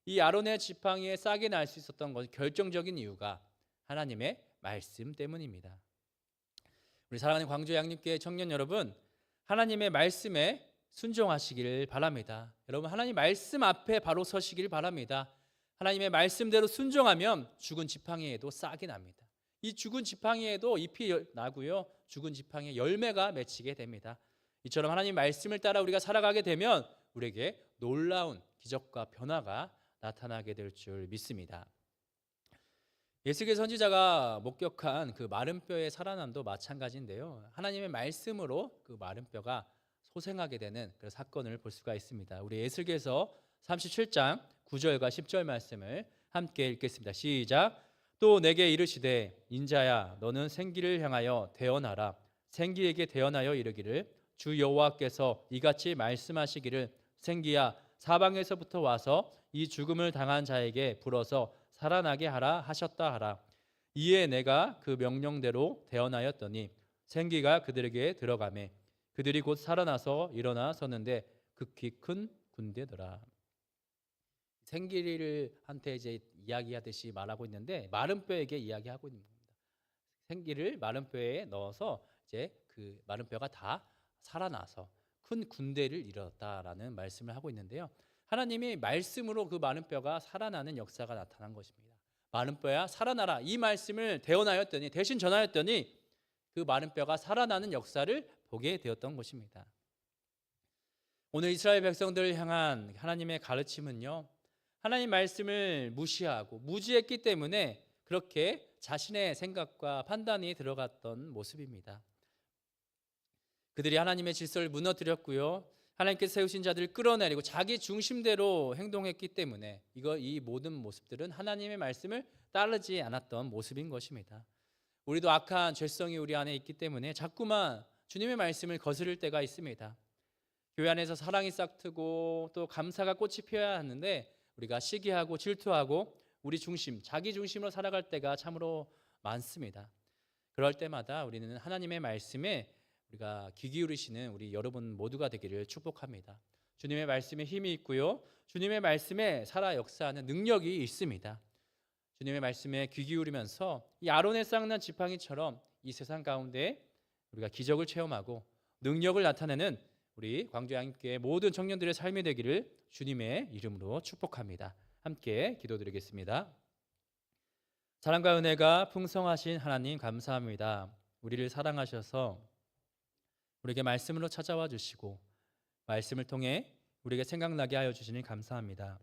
이 아론의 지팡이에 싹이 날 수 있었던 것 결정적인 이유가 하나님의 말씀 때문입니다. 우리 사랑하는 광주 양립교회 청년 여러분, 하나님의 말씀에 순종하시기를 바랍니다. 여러분, 하나님 말씀 앞에 바로 서시길 바랍니다. 하나님의 말씀대로 순종하면 죽은 지팡이에도 싹이 납니다. 이 죽은 지팡이에도 잎이 나고요, 죽은 지팡이에 열매가 맺히게 됩니다. 이처럼 하나님 말씀을 따라 우리가 살아가게 되면 우리에게 놀라운 기적과 변화가 나타나게 될 줄 믿습니다. 예수의 선지자가 목격한 그 마른 뼈의 살아남도 마찬가지인데요, 하나님의 말씀으로 그 마른 뼈가 소생하게 되는 그런 사건을 볼 수가 있습니다. 우리 예수께서 37장 9절과 10절 말씀을 함께 읽겠습니다. 시작. 또 내게 이르시되 인자야 너는 생기를 향하여 대언하라. 생기에게 대언하여 이르기를 주 여호와께서 이같이 말씀하시기를 생기야 사방에서부터 와서 이 죽음을 당한 자에게 불어서 살아나게 하라 하셨다 하라. 이에 내가 그 명령대로 대언하였더니 생기가 그들에게 들어가매 그들이 곧 살아나서 일어나 섰는데 극히 큰 군대더라. 생기를 한테 이제 이야기하듯이 말하고 있는데 마른 뼈에게 이야기하고 있는 겁니다. 생기를 마른 뼈에 넣어서 이제 그 마른 뼈가 다 살아나서 큰 군대를 이뤘다라는 말씀을 하고 있는데요. 하나님이 말씀으로 그 마른 뼈가 살아나는 역사가 나타난 것입니다. 마른 뼈야 살아나라 이 말씀을 대언하였더니 대신 전하였더니 그 마른 뼈가 살아나는 역사를 보게 되었던 것입니다. 오늘 이스라엘 백성들을 향한 하나님의 가르침은요, 하나님 말씀을 무시하고 무지했기 때문에 그렇게 자신의 생각과 판단이 들어갔던 모습입니다. 그들이 하나님의 질서를 무너뜨렸고요, 하나님께서 세우신 자들을 끌어내리고 자기 중심대로 행동했기 때문에 이 모든 모습들은 하나님의 말씀을 따르지 않았던 모습인 것입니다. 우리도 악한 죄성이 우리 안에 있기 때문에 자꾸만 주님의 말씀을 거스를 때가 있습니다. 교회 안에서 사랑이 싹트고 또 감사가 꽃이 피어야 하는데 우리가 시기하고 질투하고 우리 중심, 자기 중심으로 살아갈 때가 참으로 많습니다. 그럴 때마다 우리는 하나님의 말씀에 우리가 귀 기울이시는 우리 여러분 모두가 되기를 축복합니다. 주님의 말씀에 힘이 있고요, 주님의 말씀에 살아 역사하는 능력이 있습니다. 주님의 말씀에 귀 기울이면서 이 아론의 쌍난 지팡이처럼 이 세상 가운데 우리가 기적을 체험하고 능력을 나타내는 우리 광주양교회 모든 청년들의 삶이 되기를 주님의 이름으로 축복합니다. 함께 기도드리겠습니다. 사랑과 은혜가 풍성하신 하나님 감사합니다. 우리를 사랑하셔서 우리에게 말씀으로 찾아와 주시고 말씀을 통해 우리에게 생각나게 하여 주시니 감사합니다.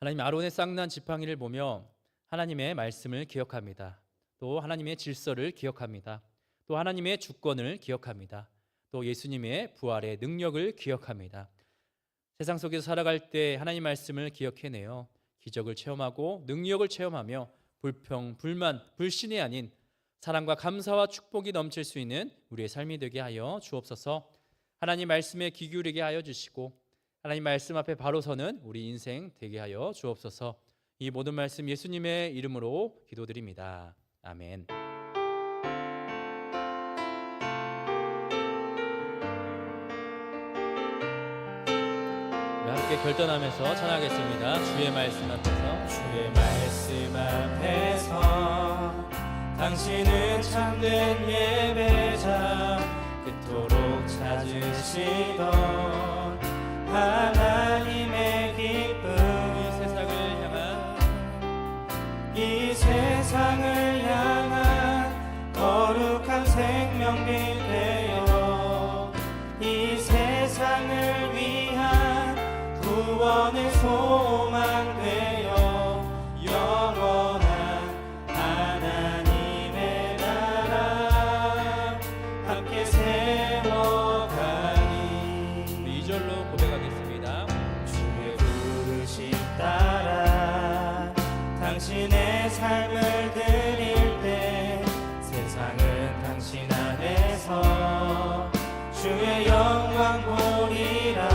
하나님, 아론의 쌍난 지팡이를 보며 하나님의 말씀을 기억합니다. 또 하나님의 질서를 기억합니다. 또 하나님의 주권을 기억합니다. 또 예수님의 부활의 능력을 기억합니다. 세상 속에서 살아갈 때 하나님 말씀을 기억해내어 기적을 체험하고 능력을 체험하며 불평, 불만, 불신이 아닌 사랑과 감사와 축복이 넘칠 수 있는 우리의 삶이 되게 하여 주옵소서. 하나님 말씀에 귀 기울이게 하여 주시고 하나님 말씀 앞에 바로 서는 우리 인생 되게 하여 주옵소서. 이 모든 말씀 예수님의 이름으로 기도드립니다. 아멘. 우리 함께 결단하면서 찬양하겠습니다. 주의 말씀 앞에서, 주의 말씀 앞에서 당신은 참된 예배자, 그토록 찾으시던 하나님의 기쁨, 이 세상을 향한 거룩한 생명빛 되어 이 세상을 위한 구원의 소망 되어 영원한 하나님의 나라 함께 세워가니. 2절로 고백하겠습니다. 주의 부르심 따라 당신의 삶을 드릴 때 세상은 당신 안에서 주의 영광 보리라.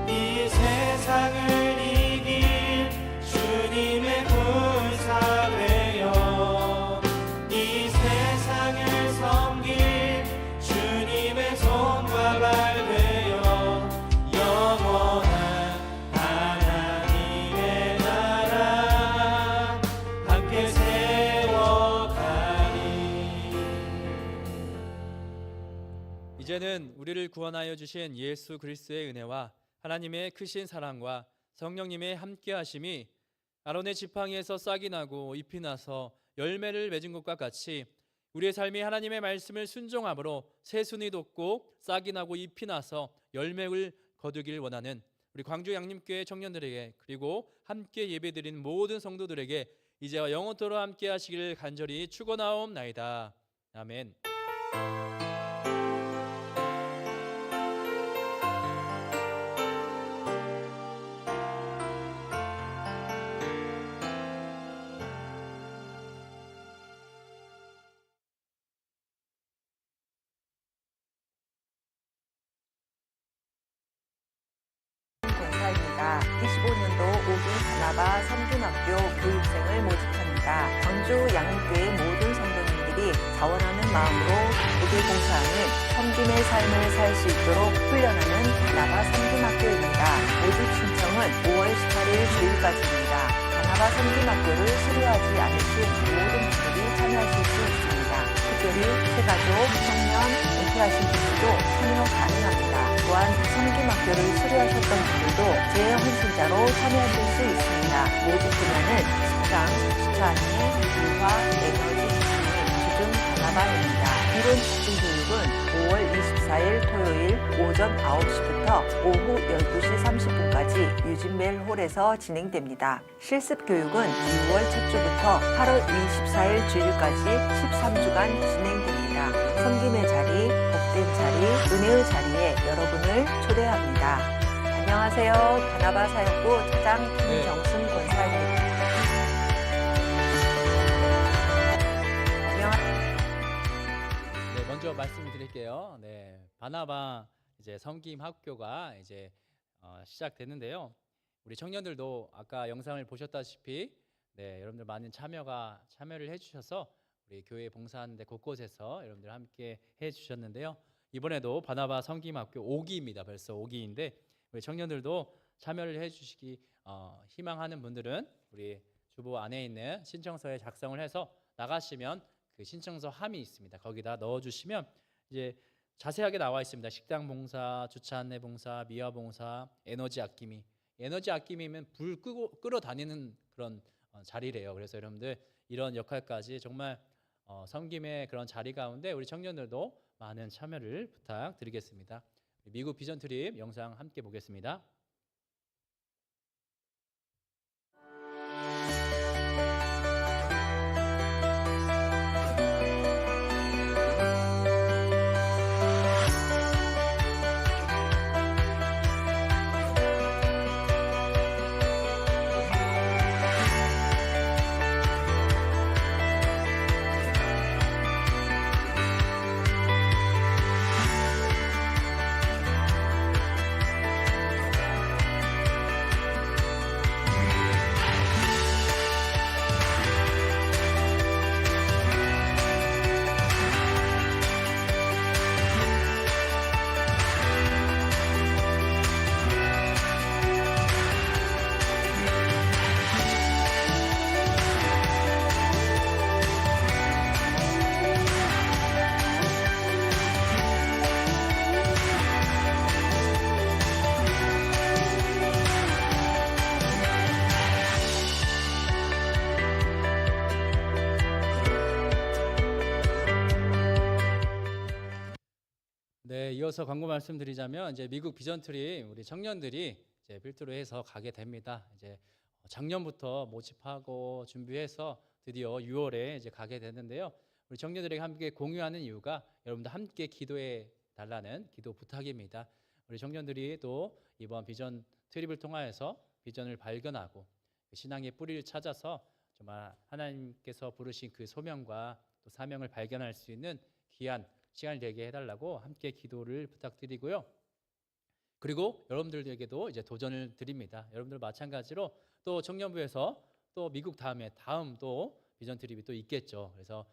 이 세상을 이길 주님의 군사 되어 이 세상을 섬길 주님의 손과 발 되어 영원한 하나님의 나라 함께 세워가니. 이제는 우리를 구원하여 주신 예수 그리스도의 은혜와 하나님의 크신 사랑과 성령님의 함께하심이 아론의 지팡이에서 싹이 나고 잎이 나서 열매를 맺은 것과 같이 우리의 삶이 하나님의 말씀을 순종함으로 새순이 돋고 싹이 나고 잎이 나서 열매를 거두길 원하는 우리 광주 양림교회 청년들에게, 그리고 함께 예배드리는 모든 성도들에게 이제와 영원토록 함께하시기를 간절히 축원하옵나이다. 아멘. 청주 양육교회 모든 성도님들이 자원하는 마음으로 기쁘게 봉사하는 섬김의 삶을 살 수 있도록 훈련하는 바나바 섬김학교입니다. 모집 신청은 5월 18일 주일까지입니다. 바나바 섬김학교를 수료하지 않으신 모든 분들이 참여하실 수 있습니다. 특별히 새가족, 청년, 은퇴하신 분들도 참여 가능합니다. 또한 섬김학교를 수료하셨던 분들도 재헌신자로 참여하실 수 있습니다. 모집 분야는 식당, 주차안내, 물화, 에너지 집중, 주중 바나바입니다. 이론 집중 교육은 5월 24일 토요일 오전 9시부터 오후 12시 30분까지 유진멜 홀에서 진행됩니다. 실습 교육은 6월 첫 주부터 8월 24일 주일까지 13주간 진행됩니다. 섬김의 자리, 복된 자리, 은혜의 자리에 여러분을 초대합니다. 안녕하세요. 바나바 사역부 차장 김정순 권사입니다. 먼저 말씀드릴게요. 네, 바나바 이제 섬김 학교가 이제 시작됐는데요. 우리 청년들도 아까 영상을 보셨다시피 네, 여러분들 많은 참여를 해주셔서 우리 교회 봉사하는데 곳곳에서 여러분들 함께 해주셨는데요. 이번에도 바나바 섬김 학교 5기입니다. 벌써 5기인데 우리 청년들도 참여를 해주시기 희망하는 분들은 우리 주보 안에 있는 신청서에 작성을 해서 나가시면 그 신청서 함이 있습니다. 거기다 넣어주시면 이제 자세하게 나와 있습니다. 식당 봉사, 주차 안내 봉사, 미화 봉사, 에너지 아낌이. 에너지 아낌이면 불 끄러 다니는 그런 자리래요. 그래서 여러분들 이런 역할까지 정말 섬김의 그런 자리 가운데 우리 청년들도 많은 참여를 부탁드리겠습니다. 미국 비전 트립 영상 함께 보겠습니다. 네, 이어서 광고 말씀드리자면 이제 미국 비전 트립 우리 청년들이 이제 필두로 해서 가게 됩니다. 이제 작년부터 모집하고 준비해서 드디어 6월에 이제 가게 됐는데요. 우리 청년들에게 함께 공유하는 이유가 여러분들 함께 기도해 달라는 기도 부탁입니다. 우리 청년들이 또 이번 비전 트립을 통하여서 비전을 발견하고 신앙의 뿌리를 찾아서 정말 하나님께서 부르신 그 소명과 또 사명을 발견할 수 있는 귀한 시간을 되게 해달라고 함께 기도를 부탁드리고요. 그리고 여러분들에게도 이제 도전을 드립니다. 여러분들 마찬가지로 또 청년부에서 또 미국 다음 또 비전 트립이 또 있겠죠. 그래서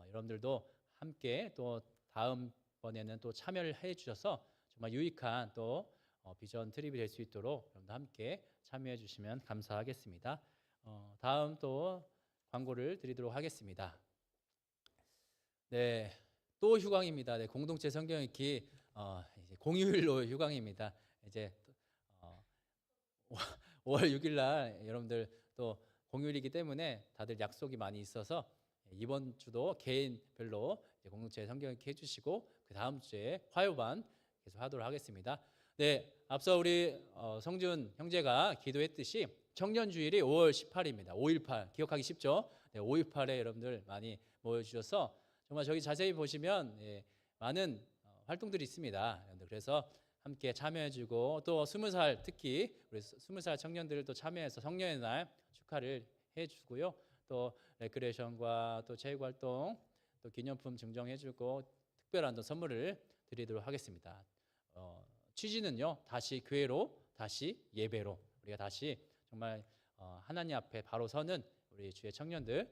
여러분들도 함께 또 다음번에는 또 참여를 해주셔서 정말 유익한 또 비전 트립이 될 수 있도록 여러분들 함께 참여해 주시면 감사하겠습니다. 다음 또 광고를 드리도록 하겠습니다. 네. 또 휴강입니다. 네, 공동체 성경 읽기 이제 공휴일로 휴강입니다. 이제 5월 6일 날 여러분들 또 공휴일이기 때문에 다들 약속이 많이 있어서 이번 주도 개인별로 공동체 성경 읽기 해주시고 그 다음 주에 화요반 계속 하도록 하겠습니다. 네, 앞서 우리 성준 형제가 기도했듯이 청년주일이 5월 18일입니다. 5.18 기억하기 쉽죠? 네, 5.18에 여러분들 많이 모여주셔서 정말 저기 자세히 보시면 많은 활동들이 있습니다. 그래서 함께 참여해주고 또 20살 특히 우리 20살 청년들도 참여해서 성년의 날 축하를 해주고요. 또 레크레이션과 또 체육활동 또 기념품 증정해주고 특별한 또 선물을 드리도록 하겠습니다. 취지는요, 다시 교회로 다시 예배로 우리가 다시 정말 하나님 앞에 바로 서는 우리 주의 청년들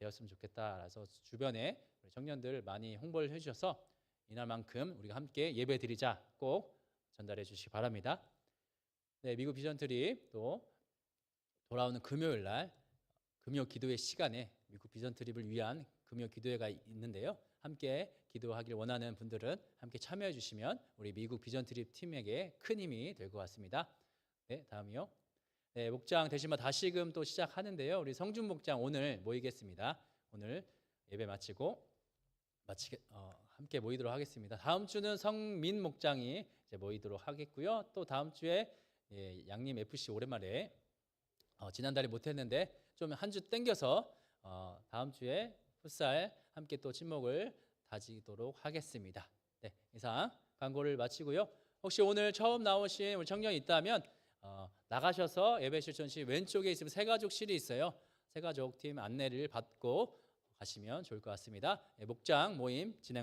되었으면 좋겠다. 그래서 주변에 우리 청년들 많이 홍보를 해주셔서 이날만큼 우리가 함께 예배 드리자 꼭 전달해 주시기 바랍니다. 네, 미국 비전 트립 또 돌아오는 금요일 날 금요 기도회 시간에 미국 비전 트립을 위한 금요 기도회가 있는데요. 함께 기도하길 원하는 분들은 함께 참여해 주시면 우리 미국 비전 트립 팀에게 큰 힘이 될 것 같습니다. 네, 다음이요. 네, 목장 되시면 다시금 또 시작하는데요. 우리 성준 목장 오늘 모이겠습니다. 오늘 예배 마치고 함께 모이도록 하겠습니다. 다음 주는 성민 목장이 이제 모이도록 하겠고요. 또 다음 주에 양림 FC 오랜만에 지난달에 못했는데 좀 한 주 땡겨서 다음 주에 풋살 함께 또 친목을 다지도록 하겠습니다. 네, 이상 광고를 마치고요. 혹시 오늘 처음 나오신 우리 청년이 있다면 나가셔서 예배 실천 시 왼쪽에 있으면 새가족실이 있어요. 새가족 팀 안내를 받고 가시면 좋을 것 같습니다. 목장 모임 진행